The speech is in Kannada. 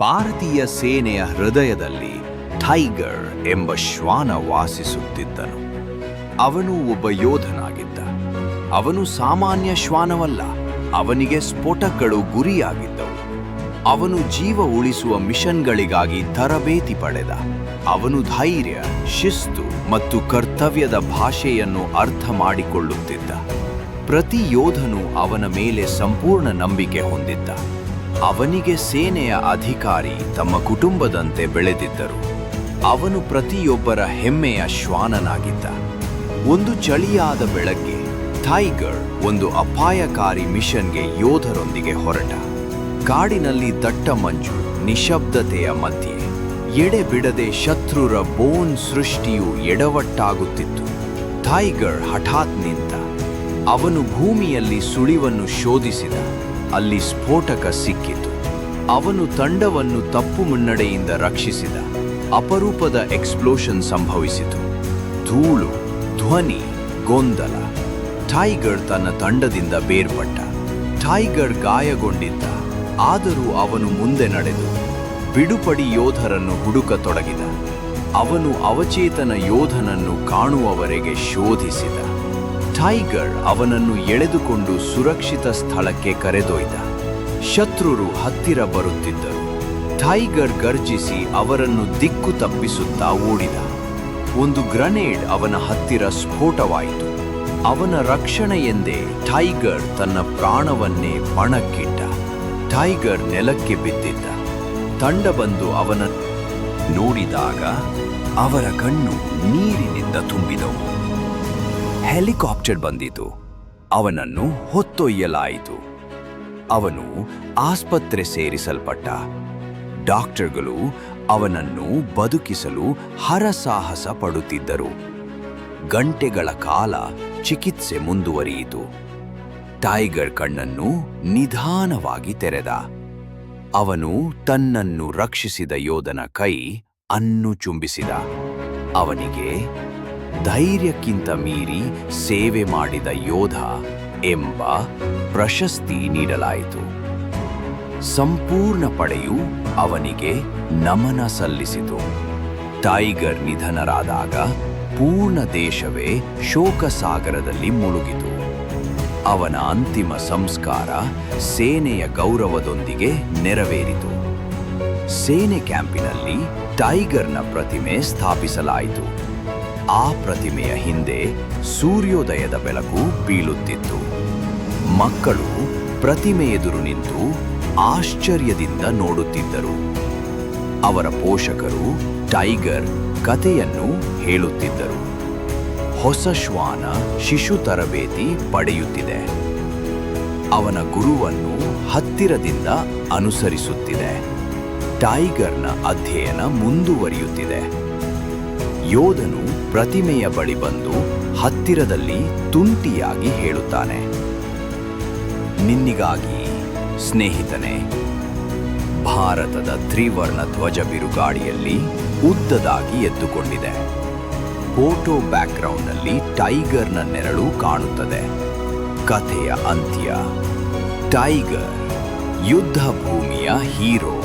ಭಾರತೀಯ ಸೇನೆಯ ಹೃದಯದಲ್ಲಿ ಟೈಗರ್ ಎಂಬ ಶ್ವಾನ ವಾಸಿಸುತ್ತಿದ್ದನು. ಅವನು ಒಬ್ಬ ಯೋಧನಾಗಿದ್ದ. ಅವನು ಸಾಮಾನ್ಯ ಶ್ವಾನವಲ್ಲ, ಅವನಿಗೆ ಸ್ಫೋಟಗಳು ಗುರಿಯಾಗಿದ್ದವು. ಅವನು ಜೀವ ಉಳಿಸುವ ಮಿಷನ್ಗಳಿಗಾಗಿ ತರಬೇತಿ ಪಡೆದ. ಅವನು ಧೈರ್ಯ, ಶಿಸ್ತು ಮತ್ತು ಕರ್ತವ್ಯದ ಭಾಷೆಯನ್ನು ಅರ್ಥ ಮಾಡಿಕೊಳ್ಳುತ್ತಿದ್ದ. ಪ್ರತಿ ಯೋಧನು ಅವನ ಮೇಲೆ ಸಂಪೂರ್ಣ ನಂಬಿಕೆ ಹೊಂದಿದ್ದ. ಅವನಿಗೆ ಸೇನೆಯ ಅಧಿಕಾರಿ ತಮ್ಮ ಕುಟುಂಬದಂತೆ ಬೆಳೆದಿದ್ದರು. ಅವನು ಪ್ರತಿಯೊಬ್ಬರ ಹೆಮ್ಮೆಯ ಶ್ವಾನನಾಗಿದ್ದ. ಒಂದು ಚಳಿಯಾದ ಬೆಳಗ್ಗೆ ಟೈಗರ್ ಒಂದು ಅಪಾಯಕಾರಿ ಮಿಷನ್ಗೆ ಯೋಧರೊಂದಿಗೆ ಹೊರಟ. ಕಾಡಿನಲ್ಲಿ ದಟ್ಟ ಮಂಜು, ನಿಶಬ್ದತೆಯ ಮಧ್ಯೆ ಎಡೆಬಿಡದೆ ಶತ್ರುರ ಬೋನ್ ಸೃಷ್ಟಿಯು ಎಡವಟ್ಟಾಗುತ್ತಿತ್ತು. ಟೈಗರ್ ಹಠಾತ್ ನಿಂತ. ಅವನು ಭೂಮಿಯಲ್ಲಿ ಸುಳಿವನ್ನು ಶೋಧಿಸಿದ. ಅಲ್ಲಿ ಸ್ಫೋಟಕ ಸಿಕ್ಕಿತು. ಅವನು ತಂಡವನ್ನು ತಪ್ಪು ಮುನ್ನಡೆಯಿಂದ ರಕ್ಷಿಸಿದ. ಅಪರೂಪದ ಎಕ್ಸ್ಪ್ಲೋಷನ್ ಸಂಭವಿಸಿತು. ಧೂಳು, ಧ್ವನಿ, ಗೊಂದಲ. ಟೈಗರ್ ತನ್ನ ತಂಡದಿಂದ ಬೇರ್ಪಟ್ಟ. ಟೈಗರ್ ಗಾಯಗೊಂಡಿದ್ದ, ಆದರೂ ಅವನು ಮುಂದೆ ನಡೆದು ಬಿಡುಪಡಿ ಯೋಧರನ್ನು ಹುಡುಕತೊಡಗಿದ. ಅವನು ಅವಚೇತನ ಯೋಧನನ್ನು ಕಾಣುವವರೆಗೆ ಶೋಧಿಸಿದ. ಟೈಗರ್ ಅವನನ್ನು ಎಳೆದುಕೊಂಡು ಸುರಕ್ಷಿತ ಸ್ಥಳಕ್ಕೆ ಕರೆದೊಯ್ದ. ಶತ್ರುರು ಹತ್ತಿರ ಬರುತ್ತಿದ್ದರು. ಟೈಗರ್ ಗರ್ಜಿಸಿ ಅವರನ್ನು ದಿಕ್ಕು ತಪ್ಪಿಸುತ್ತಾ ಓಡಿದ. ಒಂದು ಗ್ರನೇಡ್ ಅವನ ಹತ್ತಿರ ಸ್ಫೋಟವಾಯಿತು. ಅವನ ರಕ್ಷಣೆಯೆಂದೇ ಟೈಗರ್ ತನ್ನ ಪ್ರಾಣವನ್ನೇ ಪಣಕ್ಕಿಟ್ಟ. ಟೈಗರ್ ನೆಲಕ್ಕೆ ಬಿದ್ದಿದ್ದ. ತಂಡ ಬಂದು ಅವನನ್ನು ನೋಡಿದಾಗ ಅವರ ಕಣ್ಣು ನೀರಿನಿಂದ ತುಂಬಿದವು. ಹೆಲಿಕಾಪ್ಟರ್ ಬಂದಿತು. ಅವನನ್ನು ಹೊತ್ತೊಯ್ಯಲಾಯಿತು. ಅವನು ಆಸ್ಪತ್ರೆ ಸೇರಿಸಲ್ಪಟ್ಟ. ಡಾಕ್ಟರ್ಗಳು ಅವನನ್ನು ಬದುಕಿಸಲು ಹರಸಾಹಸ ಪಡುತ್ತಿದ್ದರು. ಗಂಟೆಗಳ ಕಾಲ ಚಿಕಿತ್ಸೆ ಮುಂದುವರಿಯಿತು. ಟೈಗರ್ ಕಣ್ಣನ್ನು ನಿಧಾನವಾಗಿ ತೆರೆದ. ಅವನು ತನ್ನನ್ನು ರಕ್ಷಿಸಿದ ಯೋಧನ ಕೈ ಅನ್ನು ಚುಂಬಿಸಿದ. ಅವನಿಗೆ ಧೈರ್ಯಕ್ಕಿಂತ ಮೀರಿ ಸೇವೆ ಮಾಡಿದ ಯೋಧ ಎಂಬ ಪ್ರಶಸ್ತಿ ನೀಡಲಾಯಿತು. ಸಂಪೂರ್ಣ ಪಡೆಯು ಅವನಿಗೆ ನಮನ ಸಲ್ಲಿಸಿತು. ಟೈಗರ್ ನಿಧನರಾದಾಗ ಪೂರ್ಣ ದೇಶವೇ ಶೋಕಸಾಗರದಲ್ಲಿ ಮುಳುಗಿತು. ಅವನ ಅಂತಿಮ ಸಂಸ್ಕಾರ ಸೇನೆಯ ಗೌರವದೊಂದಿಗೆ ನೆರವೇರಿತು. ಸೇನೆ ಕ್ಯಾಂಪಿನಲ್ಲಿ ಟೈಗರ್ನ ಪ್ರತಿಮೆ ಸ್ಥಾಪಿಸಲಾಯಿತು. ಆ ಪ್ರತಿಮೆಯ ಹಿಂದೆ ಸೂರ್ಯೋದಯದ ಬೆಳಕು ಬೀಳುತ್ತಿತ್ತು. ಮಕ್ಕಳು ಪ್ರತಿಮೆ ಎದುರು ನಿಂತು ಆಶ್ಚರ್ಯದಿಂದ ನೋಡುತ್ತಿದ್ದರು. ಅವರ ಪೋಷಕರು ಟೈಗರ್ ಕಥೆಯನ್ನು ಹೇಳುತ್ತಿದ್ದರು. ಹೊಸ ಶ್ವಾನ ಶಿಶು ತರಬೇತಿ ಪಡೆಯುತ್ತಿದೆ. ಅವನ ಗುರುವನ್ನು ಹತ್ತಿರದಿಂದ ಅನುಸರಿಸುತ್ತಿದೆ. ಟೈಗರ್ನ ಅಧ್ಯಯನ ಮುಂದುವರಿಯುತ್ತಿದೆ. ಯೋಧನು ಪ್ರತಿಮೆಯ ಬಳಿ ಬಂದು ಹತ್ತಿರದಲ್ಲಿ ತುಂಟಿಯಾಗಿ ಹೇಳುತ್ತಾನೆ, ನಿನ್ನಿಗಾಗಿ ಸ್ನೇಹಿತನೇ. ಭಾರತದ ತ್ರಿವರ್ಣ ಧ್ವಜ ಬಿರುಗಾಳಿಯಲ್ಲಿ ಉದ್ದದಾಗಿ ಎದ್ದುಕೊಂಡಿದೆ. ಫೋಟೋ ಬ್ಯಾಕ್ಗ್ರೌಂಡ್ನಲ್ಲಿ ಟೈಗರ್ನ ನೆರಳು ಕಾಣುತ್ತದೆ. ಕಥೆಯ ಅಂತ್ಯ. ಟೈಗರ್ ಯುದ್ಧ ಭೂಮಿಯ ಹೀರೋ.